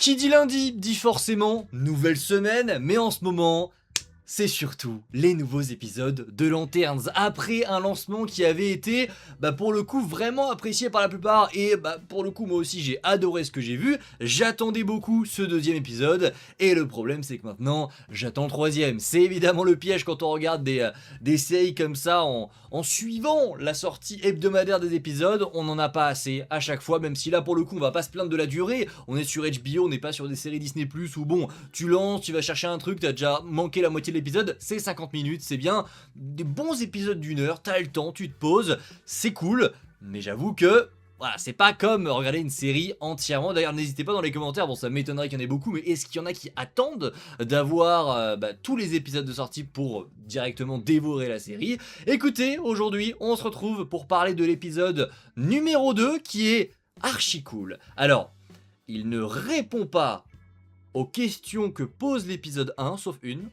Qui dit lundi dit forcément nouvelle semaine, mais en ce moment, c'est surtout les nouveaux épisodes de Lanterns. Après un lancement qui avait été, pour le coup, vraiment apprécié par la plupart. Et pour le coup, moi aussi, j'ai adoré ce que j'ai vu. J'attendais beaucoup ce deuxième épisode. Et le problème, c'est que maintenant, j'attends le troisième. C'est évidemment le piège quand on regarde des séries comme ça en suivant la sortie hebdomadaire des épisodes. On n'en a pas assez à chaque fois, même si là, pour le coup, on va pas se plaindre de la durée. On est sur HBO, on n'est pas sur des séries Disney+, où bon, tu lances, tu vas chercher un truc, t'as déjà manqué la moitié de l'épisode, c'est 50 minutes, c'est bien, des bons épisodes d'une heure, t'as le temps, tu te poses, c'est cool, mais j'avoue que, voilà, c'est pas comme regarder une série entièrement. D'ailleurs, n'hésitez pas dans les commentaires, bon ça m'étonnerait qu'il y en ait beaucoup, mais est-ce qu'il y en a qui attendent d'avoir tous les épisodes de sortie pour directement dévorer la série? Écoutez, aujourd'hui, on se retrouve pour parler de l'épisode numéro 2, qui est archi cool. Alors, il ne répond pas aux questions que pose l'épisode 1, sauf une,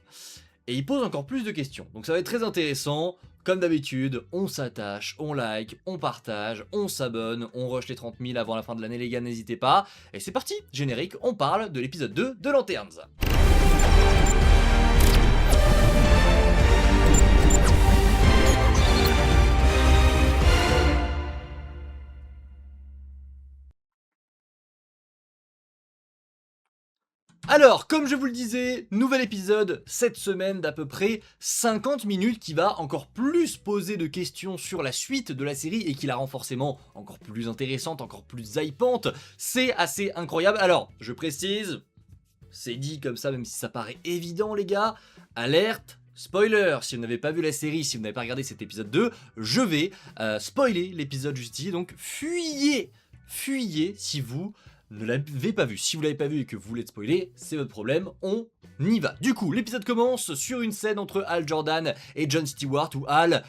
et il pose encore plus de questions. Donc ça va être très intéressant. Comme d'habitude, on s'attache, on like, on partage, on s'abonne, on rush les 30 000 avant la fin de l'année les gars, n'hésitez pas. Et c'est parti, générique, on parle de l'épisode 2 de Lanterns. Alors, comme je vous le disais, nouvel épisode cette semaine d'à peu près 50 minutes qui va encore plus poser de questions sur la suite de la série et qui la rend forcément encore plus intéressante, encore plus hypante. C'est assez incroyable. Alors, je précise, c'est dit comme ça même si ça paraît évident les gars, alerte spoiler, si vous n'avez pas vu la série, si vous n'avez pas regardé cet épisode 2, je vais spoiler l'épisode juste ici, donc fuyez si vous ne l'avez pas vu. Si vous l'avez pas vu et que vous voulez te spoiler, c'est votre problème, on y va. Du coup, l'épisode commence sur une scène entre Hal Jordan et Jon Stewart où Hal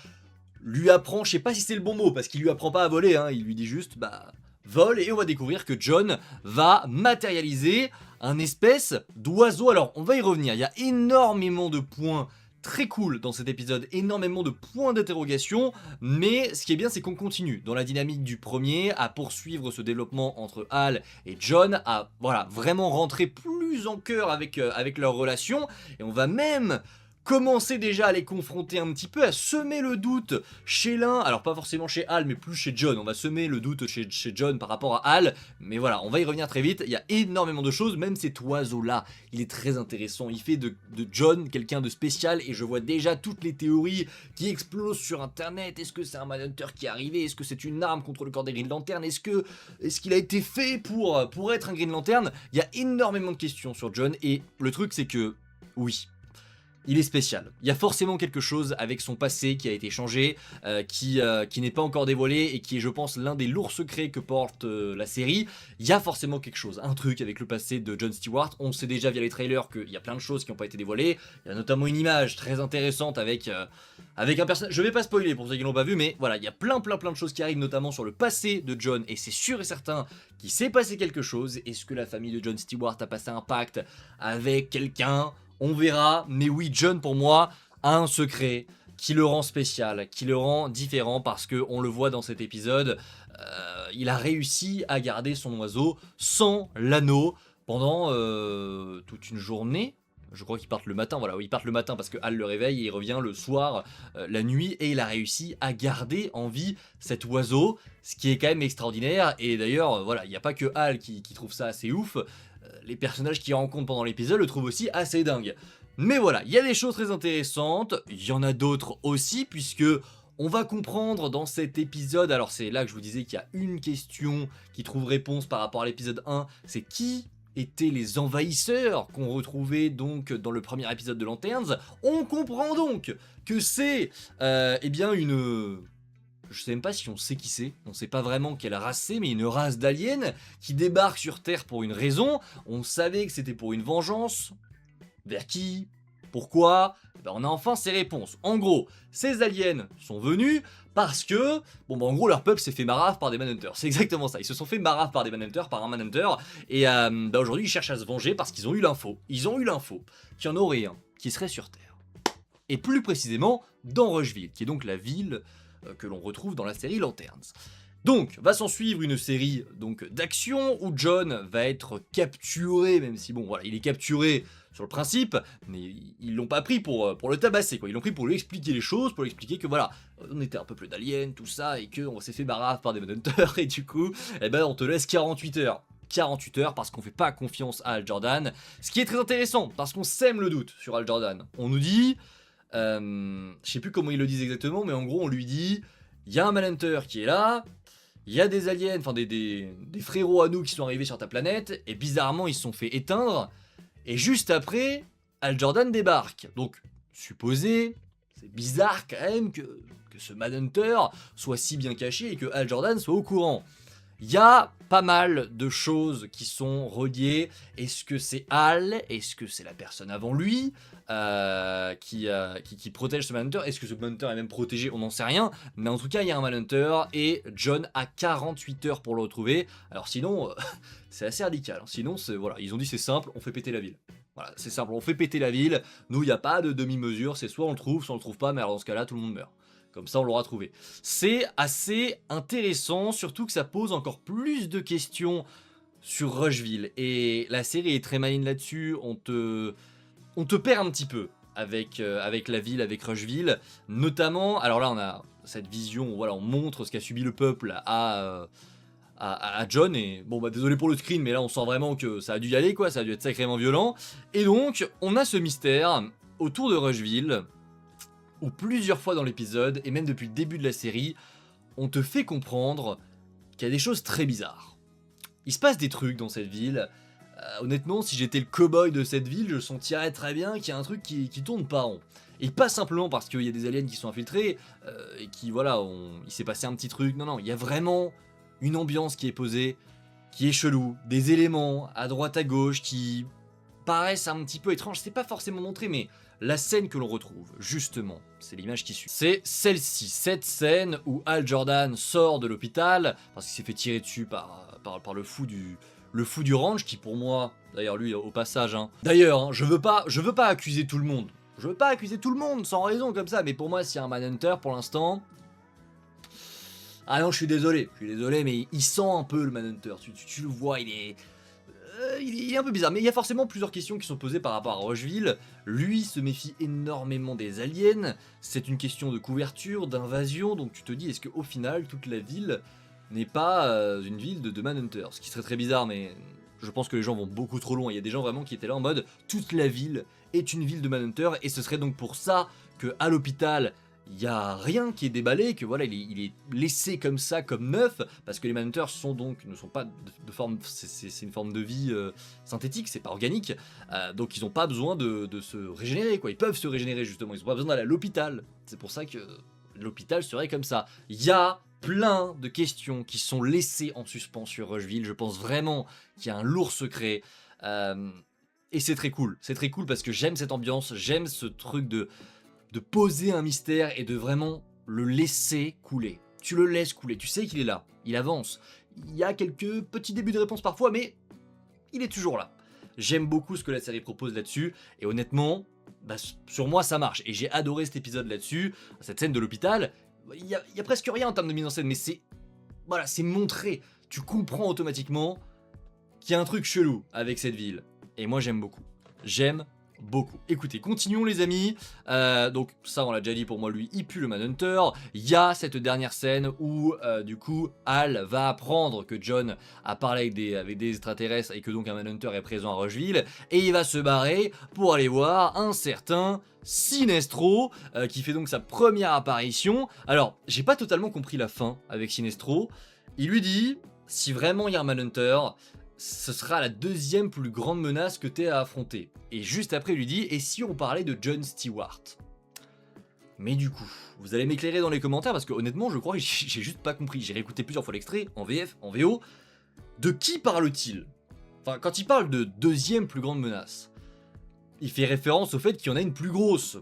lui apprend, je sais pas si c'est le bon mot, parce qu'il lui apprend pas à voler, hein, il lui dit juste, vole, et on va découvrir que Jon va matérialiser un espèce d'oiseau. Alors, on va y revenir, il y a énormément de points très cool dans cet épisode, énormément de points d'interrogation, mais ce qui est bien c'est qu'on continue dans la dynamique du premier, à poursuivre ce développement entre Hal et Jon, à voilà, vraiment rentrer plus en cœur avec leur relation, et on va même commencer déjà à les confronter un petit peu, à semer le doute chez l'un, alors pas forcément chez Hal mais plus chez Jon, on va semer le doute chez Jon par rapport à Hal, mais voilà, on va y revenir très vite, il y a énormément de choses, même cet oiseau là, il est très intéressant, il fait de Jon quelqu'un de spécial et je vois déjà toutes les théories qui explosent sur internet. Est-ce que c'est un Manhunter qui est arrivé? Est-ce que c'est une arme contre le corps des Green Lantern? Est-ce qu'il a été fait pour être un Green Lantern? Il y a énormément de questions sur Jon et le truc c'est que, oui, il est spécial. Il y a forcément quelque chose avec son passé qui a été changé, qui n'est pas encore dévoilé et qui est, je pense, l'un des lourds secrets que porte la série. Il y a forcément quelque chose, un truc avec le passé de Jon Stewart. On sait déjà via les trailers qu'il y a plein de choses qui n'ont pas été dévoilées. Il y a notamment une image très intéressante avec un personnage. Je vais pas spoiler pour ceux qui l'ont pas vu, mais voilà, il y a plein de choses qui arrivent, notamment sur le passé de Jon, et c'est sûr et certain qu'il s'est passé quelque chose. Est-ce que la famille de Jon Stewart a passé un pacte avec quelqu'un? On verra, mais oui, Jon pour moi a un secret qui le rend spécial, qui le rend différent parce que on le voit dans cet épisode, il a réussi à garder son oiseau sans l'anneau pendant toute une journée. Je crois qu'ils partent le matin, voilà, ils partent le matin parce que Hal le réveille et il revient le soir, la nuit, et il a réussi à garder en vie cet oiseau, ce qui est quand même extraordinaire. Et d'ailleurs, voilà, il n'y a pas que Hal qui trouve ça assez ouf. Les personnages qu'il rencontre pendant l'épisode le trouvent aussi assez dingue. Mais voilà, il y a des choses très intéressantes, il y en a d'autres aussi, puisque on va comprendre dans cet épisode, alors c'est là que je vous disais qu'il y a une question qui trouve réponse par rapport à l'épisode 1, c'est qui étaient les envahisseurs qu'on retrouvait donc dans le premier épisode de Lanterns. On comprend donc que c'est eh bien une... Je sais même pas si on sait qui c'est, on sait pas vraiment quelle race c'est, mais une race d'aliens qui débarque sur Terre pour une raison. On savait que c'était pour une vengeance. Vers qui? Pourquoi? On a enfin ces réponses. En gros, ces aliens sont venus parce que, en gros, leur peuple s'est fait marave par des Manhunters. C'est exactement ça. Ils se sont fait marave par des Manhunters, par un Manhunter. Et aujourd'hui, ils cherchent à se venger parce qu'ils ont eu l'info. Ils ont eu l'info qu'il y en aurait un qui serait sur Terre. Et plus précisément, dans Rushville, qui est donc la ville que l'on retrouve dans la série Lanterns. Donc, va s'en suivre une série donc d'action où Jon va être capturé, même si bon, voilà, il est capturé sur le principe, mais ils l'ont pas pris pour le tabasser, quoi. Ils l'ont pris pour lui expliquer les choses, pour lui expliquer que voilà, on était un peuple d'aliens, tout ça, et qu'on s'est fait barrave par des Manhunters, et du coup, eh ben, on te laisse 48 heures. 48 heures parce qu'on fait pas confiance à Hal Jordan, ce qui est très intéressant, parce qu'on sème le doute sur Hal Jordan. On nous dit, je sais plus comment ils le disent exactement, mais en gros, on lui dit, il y a un Manhunter qui est là, il y a des aliens, enfin des frérots à nous qui sont arrivés sur ta planète, et bizarrement ils se sont fait éteindre, et juste après, Hal Jordan débarque. Donc, supposé, c'est bizarre quand même que ce Manhunter soit si bien caché et que Hal Jordan soit au courant. Il y a pas mal de choses qui sont reliées. Est-ce que c'est Hal? Est-ce que c'est la personne avant lui qui protège ce Manhunter? Est-ce que ce Manhunter est même protégé? On n'en sait rien. Mais en tout cas, il y a un Manhunter et Jon a 48 heures pour le retrouver. Alors sinon, c'est assez radical. Sinon, voilà, ils ont dit c'est simple, on fait péter la ville. Voilà, c'est simple, on fait péter la ville. Nous, il n'y a pas de demi-mesure. C'est soit on le trouve, soit on le trouve pas. Mais alors dans ce cas-là, tout le monde meurt. Comme ça, on l'aura trouvé. C'est assez intéressant, surtout que ça pose encore plus de questions sur Rushville. Et la série est très maligne là-dessus. On te perd un petit peu avec la ville, avec Rushville. Notamment, alors là, on a cette vision où voilà, on montre ce qu'a subi le peuple à Jon. Et bon, bah désolé pour le screen, mais là, on sent vraiment que ça a dû y aller, quoi. Ça a dû être sacrément violent. Et donc, on a ce mystère autour de Rushville, où plusieurs fois dans l'épisode, et même depuis le début de la série, on te fait comprendre qu'il y a des choses très bizarres. Il se passe des trucs dans cette ville. Honnêtement, si j'étais le cow-boy de cette ville, je sentirais très bien qu'il y a un truc qui tourne pas rond. Et pas simplement parce qu'il y a des aliens qui sont infiltrés, et qui, voilà, il s'est passé un petit truc. Non, non, il y a vraiment une ambiance qui est posée, qui est chelou. Des éléments à droite à gauche qui paraissent un petit peu étranges. C'est pas forcément montré, mais la scène que l'on retrouve, justement, c'est l'image qui suit. C'est celle-ci, cette scène où Hal Jordan sort de l'hôpital parce qu'il s'est fait tirer dessus par le fou du ranch, qui pour moi, d'ailleurs lui au passage, hein. D'ailleurs, hein, je veux pas accuser tout le monde. Je veux pas accuser tout le monde sans raison comme ça, mais pour moi, s'il y a un Manhunter pour l'instant, ah non, je suis désolé, mais il sent un peu le Manhunter. Tu le vois, il est un peu bizarre, mais il y a forcément plusieurs questions qui sont posées par rapport à Rushville. Lui se méfie énormément des aliens, c'est une question de couverture, d'invasion, donc tu te dis, est-ce qu'au final, toute la ville n'est pas une ville de Manhunter? Ce qui serait très bizarre, mais je pense que les gens vont beaucoup trop loin. Il y a des gens vraiment qui étaient là en mode, toute la ville est une ville de Manhunter, et ce serait donc pour ça que à l'hôpital, il n'y a rien qui est déballé, que voilà, il est laissé comme ça, comme neuf, parce que les Manhunters ne sont pas de forme, c'est une forme de vie synthétique, c'est pas organique, donc ils n'ont pas besoin de se régénérer, quoi. Ils peuvent se régénérer justement, ils n'ont pas besoin d'aller à l'hôpital. C'est pour ça que l'hôpital serait comme ça. Il y a plein de questions qui sont laissées en suspens sur Rushville. Je pense vraiment qu'il y a un lourd secret. Et c'est très cool parce que j'aime cette ambiance, j'aime ce truc de poser un mystère et de vraiment le laisser couler. Tu le laisses couler, tu sais qu'il est là, il avance. Il y a quelques petits débuts de réponse parfois, mais il est toujours là. J'aime beaucoup ce que la série propose là-dessus, et honnêtement, bah, sur moi ça marche. Et j'ai adoré cet épisode là-dessus, cette scène de l'hôpital. Il y a presque rien en termes de mise en scène, mais c'est montré. Tu comprends automatiquement qu'il y a un truc chelou avec cette ville. Et moi j'aime beaucoup. J'aime beaucoup. Écoutez, continuons les amis. Donc ça on l'a déjà dit, pour moi lui il pue le Manhunter. Il y a cette dernière scène où du coup Hal va apprendre que Jon a parlé avec des extraterrestres et que donc un Manhunter est présent à Rushville, et il va se barrer pour aller voir un certain Sinestro qui fait donc sa première apparition. Alors j'ai pas totalement compris la fin avec Sinestro. Il lui dit, si vraiment il y a un Manhunter, ce sera la deuxième plus grande menace que t'aies à affronter. Et juste après, il lui dit, et si on parlait de Jon Stewart? Mais du coup, vous allez m'éclairer dans les commentaires, parce que honnêtement, je crois que j'ai juste pas compris. J'ai réécouté plusieurs fois l'extrait, en VF, en VO. De qui parle-t-il? Enfin, quand il parle de deuxième plus grande menace, il fait référence au fait qu'il y en a une plus grosse.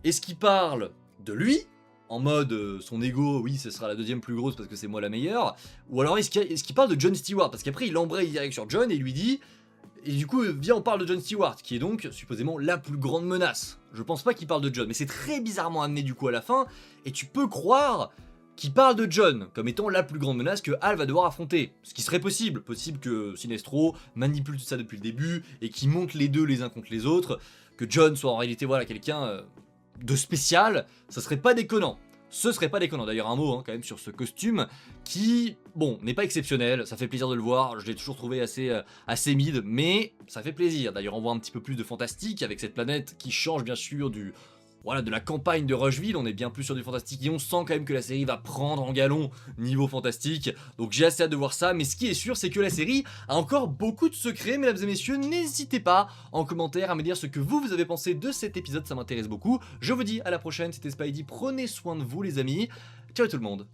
Est-ce qu'il parle de lui, en mode son ego, oui, ce sera la deuxième plus grosse parce que c'est moi la meilleure, ou alors est-ce qu'il parle de Jon Stewart? Parce qu'après il embraye direct sur Jon et il lui dit, et du coup viens on parle de Jon Stewart, qui est donc supposément la plus grande menace. Je pense pas qu'il parle de Jon, mais c'est très bizarrement amené du coup à la fin, et tu peux croire qui parle de John comme étant la plus grande menace que Hal va devoir affronter. Ce qui serait possible que Sinestro manipule tout ça depuis le début et qu'il monte les deux les uns contre les autres, que John soit en réalité voilà quelqu'un de spécial, ça serait pas déconnant. Ce serait pas déconnant. D'ailleurs, un mot quand même sur ce costume qui, bon, n'est pas exceptionnel. Ça fait plaisir de le voir. Je l'ai toujours trouvé assez mid, mais ça fait plaisir. D'ailleurs, on voit un petit peu plus de fantastique avec cette planète qui change bien sûr de la campagne de Rushville, on est bien plus sur du fantastique et on sent quand même que la série va prendre en galon niveau fantastique, donc j'ai assez hâte de voir ça, mais ce qui est sûr c'est que la série a encore beaucoup de secrets, mesdames et messieurs, n'hésitez pas en commentaire à me dire ce que vous avez pensé de cet épisode, ça m'intéresse beaucoup. Je vous dis à la prochaine, c'était Spidey, prenez soin de vous les amis, ciao tout le monde.